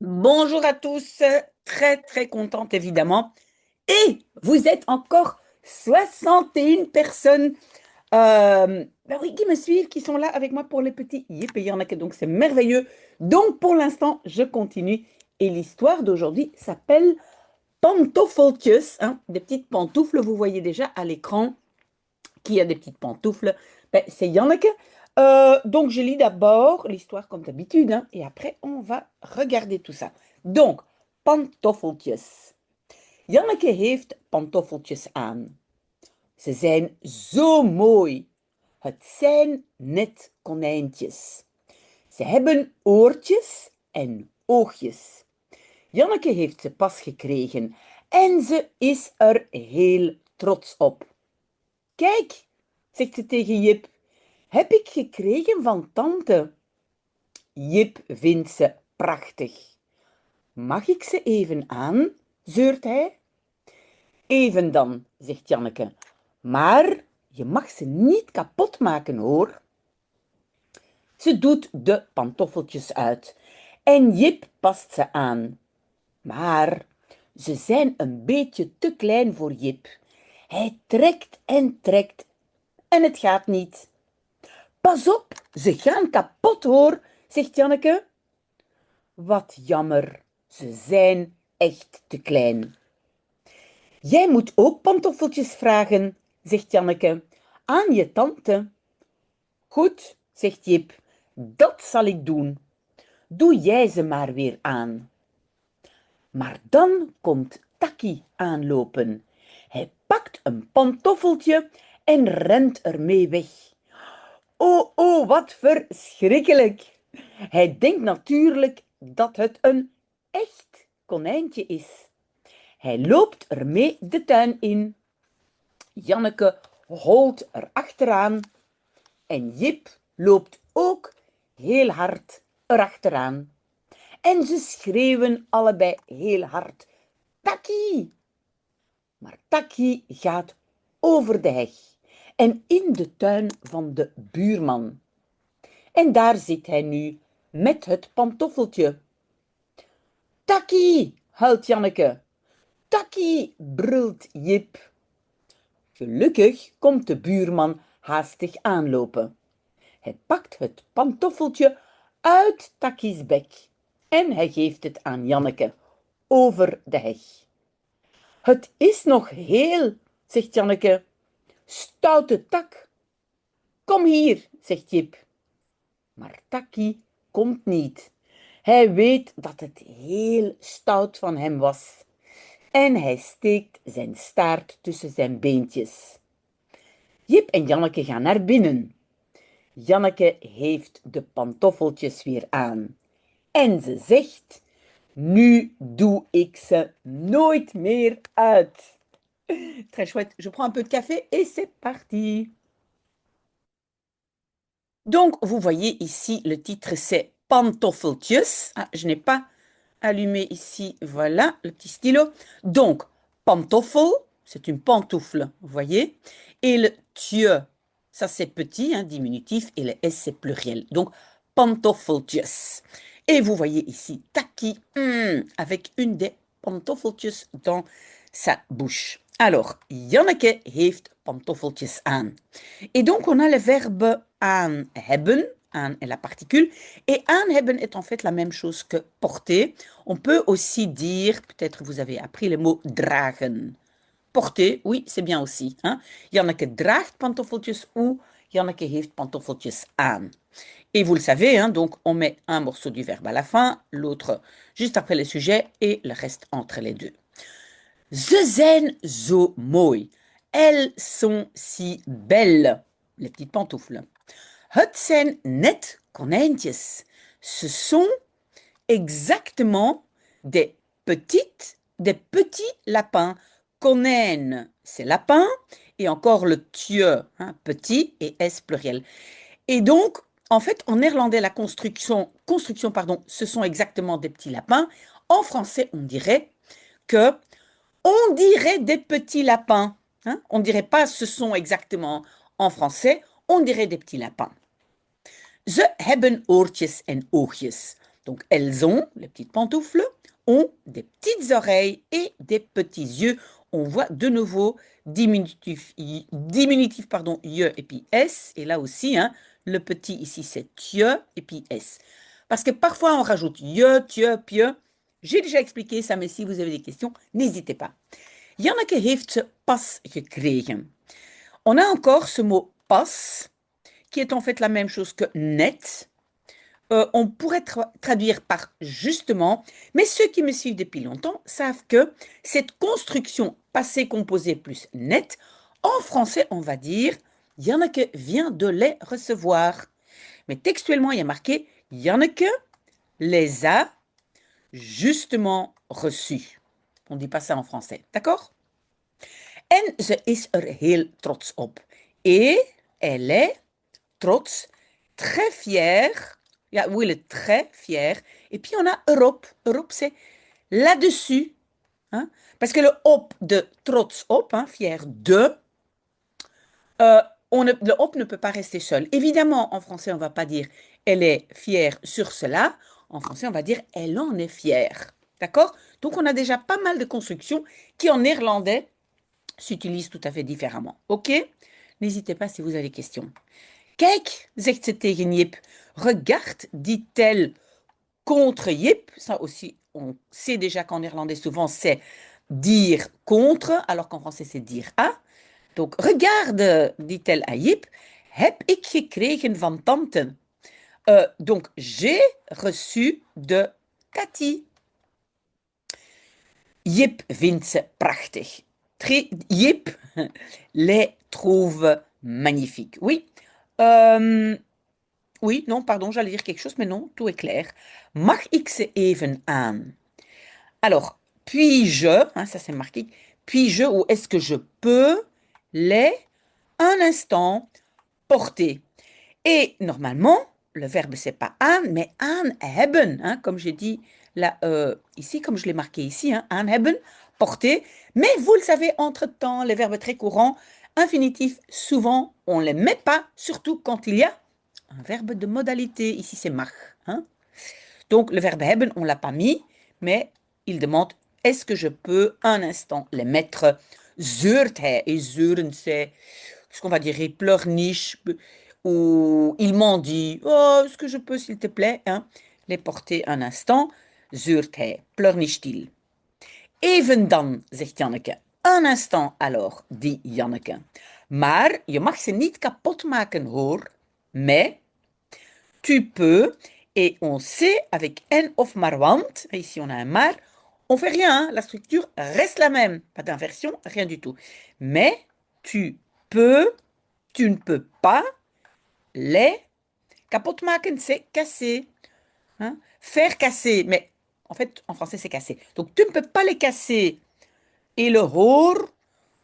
Bonjour à tous, très très contente évidemment. Et vous êtes encore 61 personnes oui, qui me suivent, qui sont là avec moi pour les petits yip, et il y en a que donc c'est merveilleux. Donc pour l'instant, je continue. Et l'histoire d'aujourd'hui s'appelle Pantoffeltjes, hein, des petites pantoufles, vous voyez déjà à l'écran qui a des petites pantoufles. Ben, c'est Janneke. Donc, je lis d'abord l'histoire comme d'habitude, hein, et après, on va regarder tout ça. Donc, pantoffeltjes. Janneke heeft pantoffeltjes aan. Ze zijn zo mooi. Het zijn net konijntjes. Ze hebben oortjes en oogjes. Janneke heeft ze pas gekregen en ze is er heel trots op. Kijk, zegt ze tegen Jip, heb ik gekregen van tante. Jip vindt ze prachtig. Mag ik ze even aan? Zeurt hij. Even dan, zegt Janneke. Maar je mag ze niet kapot maken, hoor. Ze doet de pantoffeltjes uit en Jip past ze aan. Maar ze zijn een beetje te klein voor Jip. Hij trekt en het gaat niet. Pas op, ze gaan kapot hoor, zegt Janneke. Wat jammer, ze zijn echt te klein. Jij moet ook pantoffeltjes vragen, zegt Janneke, aan je tante. Goed, zegt Jip, dat zal ik doen. Doe jij ze maar weer aan. Maar dan komt Taki aanlopen. Hij pakt een pantoffeltje en rent ermee weg. Oh, oh, wat verschrikkelijk. Hij denkt natuurlijk dat het een echt konijntje is. Hij loopt ermee de tuin in. Janneke holt er achteraan en Jip loopt ook heel hard erachteraan. En ze schreeuwen allebei heel hard. Takkie! Maar Takkie gaat over de heg en in de tuin van de buurman. En daar zit hij nu met het pantoffeltje. Takkie, huilt Janneke. Takkie, brult Jip. Gelukkig komt de buurman haastig aanlopen. Hij pakt het pantoffeltje uit Takkie's bek en hij geeft het aan Janneke over de heg. Het is nog heel, zegt Janneke. Stoute tak. Kom hier, zegt Jip. Maar Takkie komt niet. Hij weet dat het heel stout van hem was. En hij steekt zijn staart tussen zijn beentjes. Jip en Janneke gaan naar binnen. Janneke heeft de pantoffeltjes weer aan. En ze zegt, nu doe ik ze nooit meer uit. Très chouette. Je prends un peu de café et c'est parti. Donc, vous voyez ici, le titre, c'est Pantoffeltjes. Ah, je n'ai pas allumé ici, voilà, le petit stylo. Donc, pantoffel, c'est une pantoufle, vous voyez. Et le tje, ça c'est petit, hein, diminutif, et le s c'est pluriel. Donc, pantoffeltjes. Et vous voyez ici, Taki, avec une des pantoffeltjes dans sa bouche. Alors, Janneke heeft pantoffeltjes aan. Et donc, on a le verbe aan hebben. Aan est la particule. Et aan hebben est en fait la même chose que porter. On peut aussi dire, peut-être vous avez appris le mot dragen. Porter, oui, c'est bien aussi. Hein? Janneke draagt pantoffeltjes ou Janneke heeft pantoffeltjes aan. Et vous le savez, hein, donc on met un morceau du verbe à la fin, l'autre juste après le sujet et le reste entre les deux. Ze zijn zo mooi. Elles sont si belles. Les petites pantoufles. Het zijn net konijntjes. Ce sont exactement des petits lapins. Konijn, c'est lapin. Et encore le tje, hein, petit et s pluriel. Et donc, en fait, en néerlandais, la construction, pardon, ce sont exactement des petits lapins. En français, on dirait des petits lapins. Hein? On ne dirait pas ce sont exactement en français, on dirait des petits lapins. Ze hebben oortjes en oogjes. Donc, elles ont, les petites pantoufles, ont des petites oreilles et des petits yeux. On voit de nouveau diminutif pardon, ye et puis s. Et là aussi, hein, le petit ici, c'est tje et puis s. Parce que parfois, on rajoute je, tje, pje. J'ai déjà expliqué ça, mais si vous avez des questions, n'hésitez pas. Janneke heeft ze pas gekregen. On a encore ce mot pas, qui est en fait la même chose que net. On pourrait traduire par justement, mais ceux qui me suivent depuis longtemps savent que cette construction passé composé plus net, en français, on va dire Janneke vient de les recevoir. Mais textuellement, il y a marqué Janneke les a justement reçus. On ne dit pas ça en français, d'accord? En ze is er heel trots op. Et elle est trots, très fière. Ja, oui, elle est très fière. Et puis on a Europe. Europe, c'est là-dessus. Hein? Parce que le op de trots op, hein, fier de, euh, le op ne peut pas rester seul. Évidemment, en français, on ne va pas dire elle est fière sur cela. En français, on va dire elle en est fière. D'accord? Donc, on a déjà pas mal de constructions qui, en néerlandais, s'utilisent tout à fait différemment. OK? N'hésitez pas si vous avez des questions. Kijk, zegt ze tegen Jip. Regarde, dit-elle contre Jip. Ça aussi, on sait déjà qu'en néerlandais, souvent, c'est dire contre, alors qu'en français, c'est dire à. Donc, regarde, dit-elle à Jip. Heb ik gekregen van tante. Donc, j'ai reçu de Cathy. Jip vindt ze prachtig. Jip les trouve magnifiques. Oui. Oui, non, pardon, j'allais dire quelque chose, mais non, tout est clair. Mag ik ze even aan? Alors, puis-je, hein, ça c'est marqué, puis-je ou est-ce que je peux les, un instant, porter? Et normalement, le verbe c'est pas aan, mais aan hebben, hein, comme j'ai dit là, ici, comme je l'ai marqué ici, hein, aan hebben, porter. Mais vous le savez, entre-temps, les verbes très courants, infinitifs, souvent, on ne les met pas, surtout quand il y a un verbe de modalité. Ici, c'est mag. Hein? Donc, le verbe hebben, on ne l'a pas mis, mais il demande est-ce que je peux un instant les mettre? Zeurt hij? Et zeuren, c'est ce qu'on va dire, il pleurniche, ou il m'en dit oh, est-ce que je peux, s'il te plaît, hein, les porter un instant? Zeurt hij? Pleurnicht-il? Even dan, zegt Janneke. Un instant alors, dit Janneke. Maar je mag ze niet kapot maken, hoor. Mais tu peux, et on sait avec en of maar want, ici on a un maar, on fait rien, hein, la structure reste la même, pas d'inversion, rien du tout. Mais tu peux, tu ne peux pas les kapot maken, c'est casser. Hein? Faire casser, mais en fait en français c'est casser. Donc tu ne peux pas les casser. Et le hoor,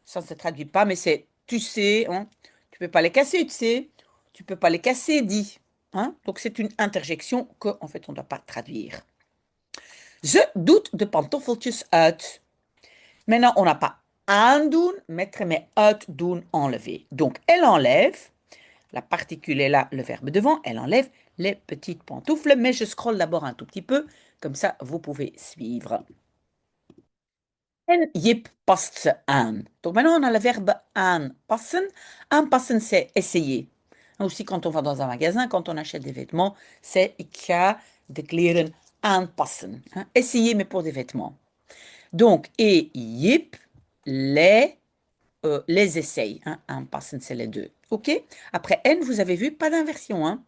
ça ne se traduit pas, mais c'est tu sais, hein? Tu ne peux pas les casser, tu sais. Tu ne peux pas les casser, dit. Hein? Donc c'est une interjection que en fait on ne doit pas traduire. Ze doet de pantoffeltjes uit. Maintenant, on n'a pas aandoen, mettre, mais uitdoen, enlever. Donc elle enlève, la particule est là, le verbe devant, elle enlève les petites pantoufles, mais je scrolle d'abord un tout petit peu, comme ça vous pouvez suivre. En Jip past ze aan. Donc maintenant on a le verbe aanpassen. Aanpassen, c'est essayer. Aussi quand on va dans un magasin, quand on achète des vêtements, c'est ik ga de kleren aanpassen. Hein? Essayer, mais pour des vêtements. Donc, et Jip les essaye. Hein? Aanpassen, c'est les deux. OK? Après en, vous avez vu, pas d'inversion. Hein?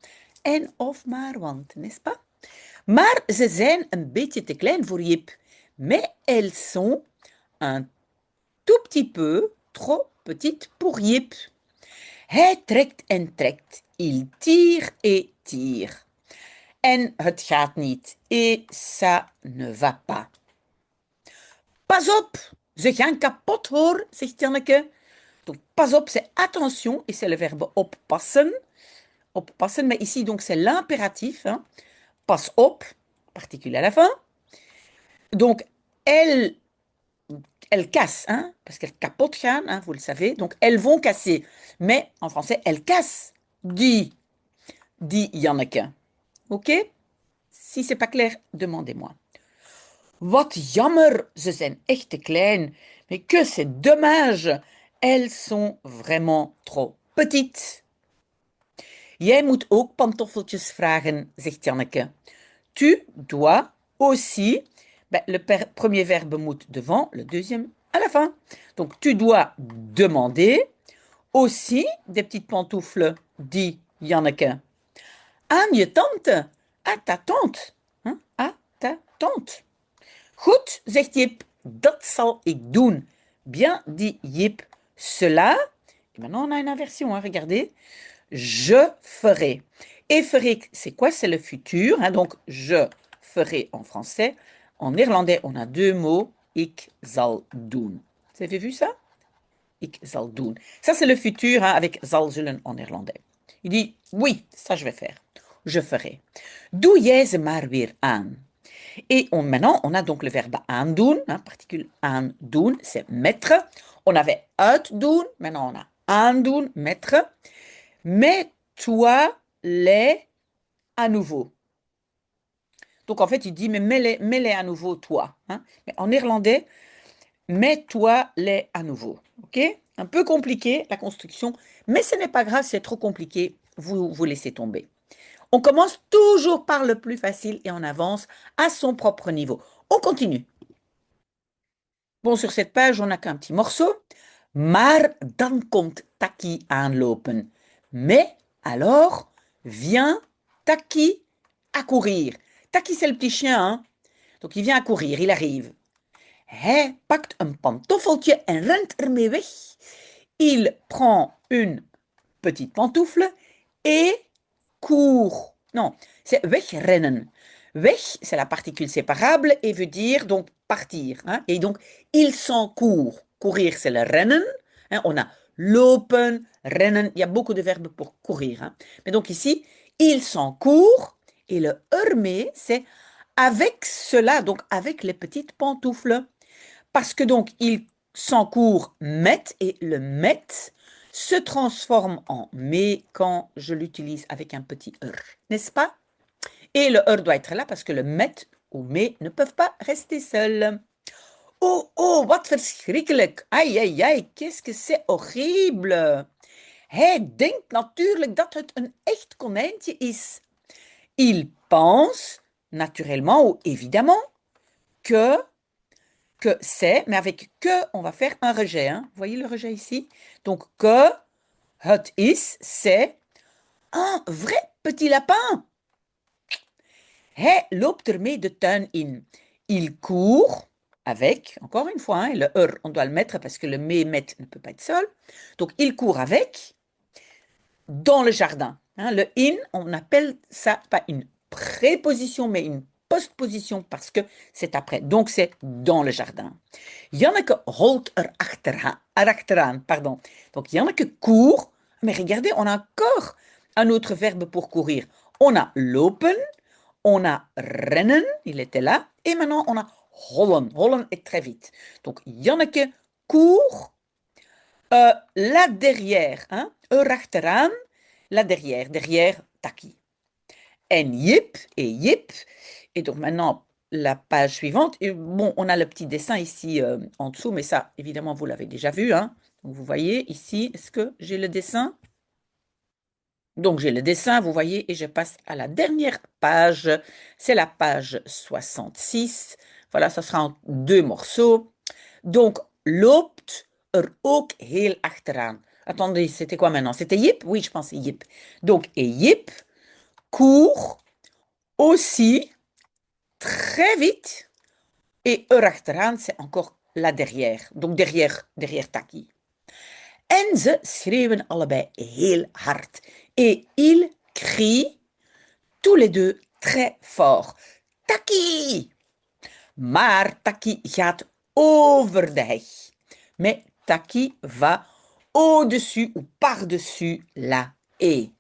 En of maar want, n'est-ce pas? Maar ze zijn een beetje te klein voor Jip. Mais elles sont un tout petit peu trop petite pour Jip. Hij trekt en trekt. Il tire et tire. En het gaat niet. Et ça ne va pas. Pas op, ze gaan kapot hoor, zegt Janneke. Donc pas op, c'est attention, et c'est le verbe oppassen. Oppassen, mais ici donc c'est l'impératif. Hein. Pas op, particule à la fin. Donc elles cassent, hein, parce qu'elles capotent, hein, vous le savez. Donc, elles vont casser. Mais, en français, elles cassent, dit Janneke. OK? Si c'est pas clair, demandez-moi. Wat jammer, ze zijn echt te klein. Mais que c'est dommage. Elles sont vraiment trop petites. Jij moet ook pantoffeltjes vragen, zegt Janneke. Tu dois aussi. Ben, premier verbe moet devant, le deuxième à la fin. Donc tu dois demander aussi des petites pantoufles, dit Janneke. Aan je tante, à ta tante. Hein? À ta tante. Goed, zegt Jip, dat zal ik doen. Bien, dit Jip. Cela, et maintenant on a une inversion, hein, regardez. Je ferai. Et ferai, c'est quoi? C'est le futur. Hein, donc, je ferai en français. En néerlandais, on a deux mots. Ik zal doen. Vous avez vu ça? Ik zal doen. Ça, c'est le futur hein, avec zal zullen en néerlandais. Il dit, oui, ça je vais faire. Je ferai. Doe jij ze maar weer aan. Et maintenant, on a donc le verbe aandoen, hein, particule aandoen, c'est mettre. On avait uitdoen, maintenant on a aandoen, mettre. Mets-toi-les à nouveau. Donc en fait, il dit, mais mets-les à nouveau, toi. Hein. Mais en néerlandais, mets-toi-les à nouveau. Ok? Un peu compliqué, la construction, mais ce n'est pas grave, c'est trop compliqué, vous laissez tomber. On commence toujours par le plus facile et on avance à son propre niveau. On continue. Bon, sur cette page, on n'a qu'un petit morceau. Maar dan komt Taki aanlopen. Mais alors, vient Taki à courir. Taki, c'est le petit chien, hein? Donc, il vient à courir, il arrive. Hij pakt een pantoffeltje en rent ermee weg. Il prend une petite pantoufle et court. Non, c'est wegrennen. Weg, c'est la particule séparable et veut dire donc partir. Hein? Et donc, il s'en court. Courir, c'est le rennen. Hein? On a lopen, rennen. Il y a beaucoup de verbes pour courir. Hein? Mais donc ici, il s'en court. Et le ermee, c'est avec cela, donc avec les petites pantoufles. Parce que donc, il s'en court met et le met se transforme en mais quand je l'utilise avec un petit n'est-ce pas? Et le doit être là parce que le met ou mais ne peuvent pas rester seuls. Oh, oh, wat verschrikkelijk. Aïe, aïe, aïe, qu'est-ce que c'est horrible. Hij denkt natuurlijk dat het een echt konijntje is. Il pense, naturellement ou évidemment, que c'est, mais avec que, on va faire un rejet. Hein. Vous voyez le rejet ici? Donc, que, het is, c'est un vrai petit lapin. Hij loopt ermee de tuin in. Il court avec, encore une fois, hein, le on doit le mettre parce que le met ne peut pas être seul. Donc, il court avec dans le jardin. Hein, le in, on appelle ça pas une préposition, mais une postposition parce que c'est après. Donc, c'est dans le jardin. Janneke holt achteraan, pardon. Donc, Janneke court. Mais regardez, on a encore un autre verbe pour courir. On a lopen, on a rennen, il était là. Et maintenant, on a hollen. Hollen est très vite. Donc, Janneke court là derrière. Hein, achteraan, là derrière. Derrière Taki. En Jip et Jip. Et donc, maintenant, la page suivante. Et bon, on a le petit dessin ici en dessous, mais ça, évidemment, vous l'avez déjà vu. Hein. Donc, vous voyez ici, est-ce que j'ai le dessin? Donc, j'ai le dessin, vous voyez, et je passe à la dernière page. C'est la page 66. Voilà, ça sera en deux morceaux. Donc, loopt ook heel achteraan. Attendez, c'était quoi maintenant? C'était Jip? Oui, je pensais Jip. Donc, et Jip court aussi très vite. Et erachteraan, c'est encore là derrière. Donc, derrière Taki. En ze schreeuwen allebei heel hard. Et ils crient tous les deux très fort. Taki! Maar Taki gaat over de heg. Mais Taki va au-dessus ou par-dessus la haie.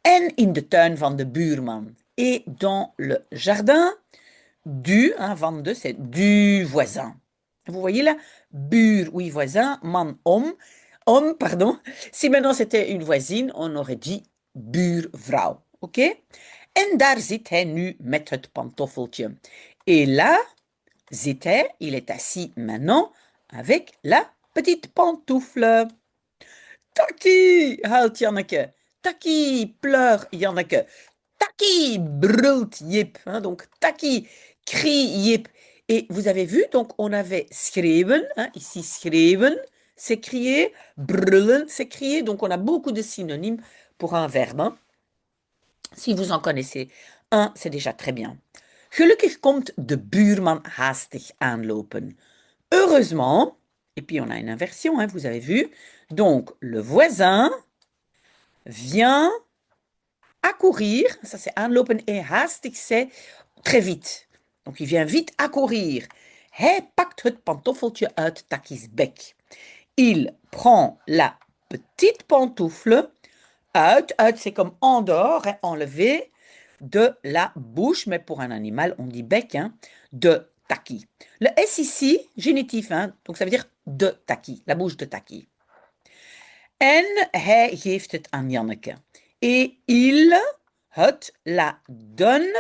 En in de tuin van de buurman. Et dans le jardin du, hein, van de, c'est du voisin. Vous voyez là, buur, oui, voisin, man, homme, pardon. Si maintenant c'était une voisine, on aurait dit buurvrouw, ok? En daar zit hij nu met het pantoffeltje. Et là, zit hij, il est assis maintenant avec la petite pantoufle. Takkie, huilt Janneke. Takkie, pleure Janneke. Takkie, brult Jip. Hein, donc, takkie, crie Jip. Et vous avez vu, donc on avait schreeuwen, hein, ici schreeuwen, c'est crier, brullen, c'est crier. Donc on a beaucoup de synonymes pour un verbe. Hein. Si vous en connaissez un, c'est déjà très bien. Gelukkig komt de buurman haastig aanlopen. Heureusement, et puis on a une inversion, hein, vous avez vu. Donc le voisin vient accourir, ça c'est aanlopen et haastig c'est très vite. Donc il vient vite accourir. Hij pakt het pantoffeltje uit Takki's bek. Il prend la petite pantoufle uit, c'est comme en dehors, hein, enlevé de la bouche, mais pour un animal on dit bec, hein, de Takkie. Le S ici, génitif, hein, donc ça veut dire de Takkie, la bouche de Takkie. En hij geeft het aan Janneke. Et il het la donne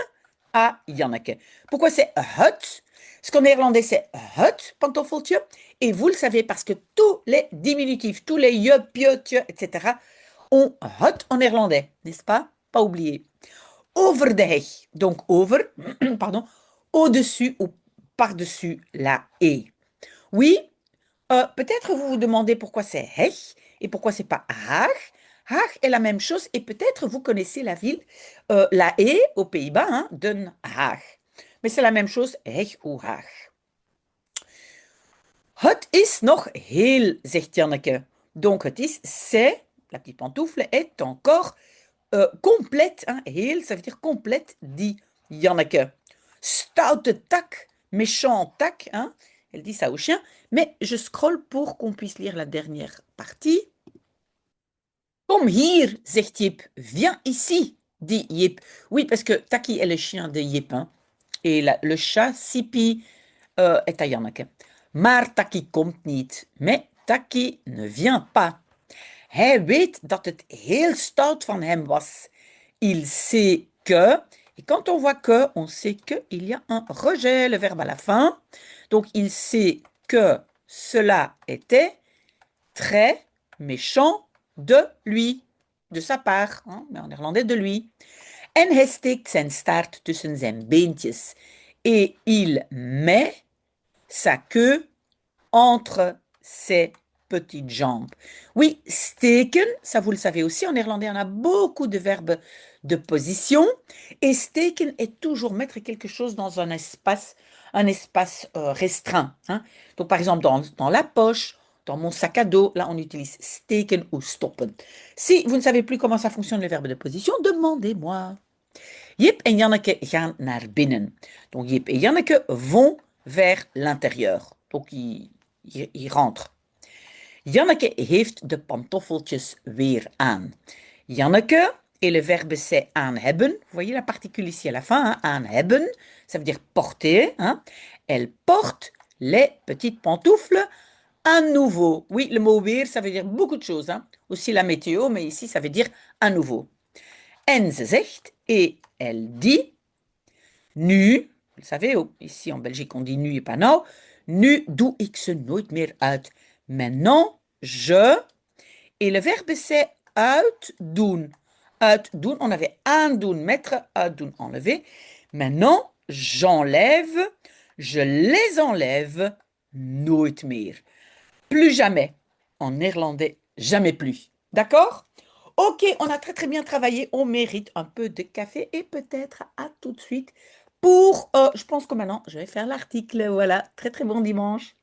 à Janneke. Pourquoi c'est het? Parce qu'en néerlandais, c'est het, pantoffeltje. Et vous le savez parce que tous les diminutifs, tous les je, pje, tje, etc. ont het en néerlandais, n'est-ce pas? Pas oublier. Over de heg, donc over, pardon, au-dessus ou par-dessus la haie. Oui, peut-être vous vous demandez pourquoi c'est heg et pourquoi c'est pas Haag. Haag est la même chose et peut-être vous connaissez la ville, la haie aux Pays-Bas, hein, Den Haag. Mais c'est la même chose, heg ou Haag. Het is nog heel, zegt Janneke. Donc het is, c'est, la petite pantoufle est encore complète. Hein, heel, ça veut dire complète, dit Janneke. Stoute tak, méchant tak, hein, elle dit ça au chien. Mais je scrolle pour qu'on puisse lire la dernière partie. Kom hier, zegt Jip. Viens ici, dit Jip. Oui, parce que Takkie est le chien de Jip. Hein, et le chat, Sipi, est à Janneke. Maar Takkie komt niet. Mais Takkie ne vient pas. Hij weet dat het heel stout van hem was. Il sait que, et quand on voit que, on sait qu'il y a un rejet, le verbe à la fin. Donc il sait que cela était très méchant de lui, de sa part, hein, mais en néerlandais de lui. En hij steekt zijn staart tussen zijn beentjes. Et il met sa queue entre ses petites jambes. Oui, steken, ça vous le savez aussi, en néerlandais, on a beaucoup de verbes de position. Et steken est toujours mettre quelque chose dans un espace restreint. Hein. Donc, par exemple, dans la poche, dans mon sac à dos, là, on utilise steken ou stoppen. Si vous ne savez plus comment ça fonctionne, les verbes de position, demandez-moi. Jip en Janneke gaan naar binnen. Donc, Jip et Janneke vont vers l'intérieur. Donc, ils rentrent. Janneke heeft de pantoffeltjes weer aan. Janneke, et le verbe c'est aan hebben. Vous voyez la particule ici à la fin, hein, aan hebben. Ça veut dire porter. Hein. Elle porte les petites pantoufles à nouveau. Oui, le mot weer, ça veut dire beaucoup de choses. Hein. Aussi la météo, mais ici, ça veut dire à nouveau. En ze zegt, et elle dit, nu, vous le savez, ici en Belgique, on dit nu et pas nou. Nu doe ik ze nooit meer uit. Maintenant, je. Et le verbe c'est uitdoen. Uitdoen, on avait aandoen, mettre, uitdoen, enlever. Maintenant, j'enlève, je les enlève nooit meer. Plus jamais. En néerlandais, jamais plus. D'accord? Ok, on a très très bien travaillé. On mérite un peu de café et peut-être à tout de suite pour, je pense que maintenant, je vais faire l'article. Voilà, très très bon dimanche.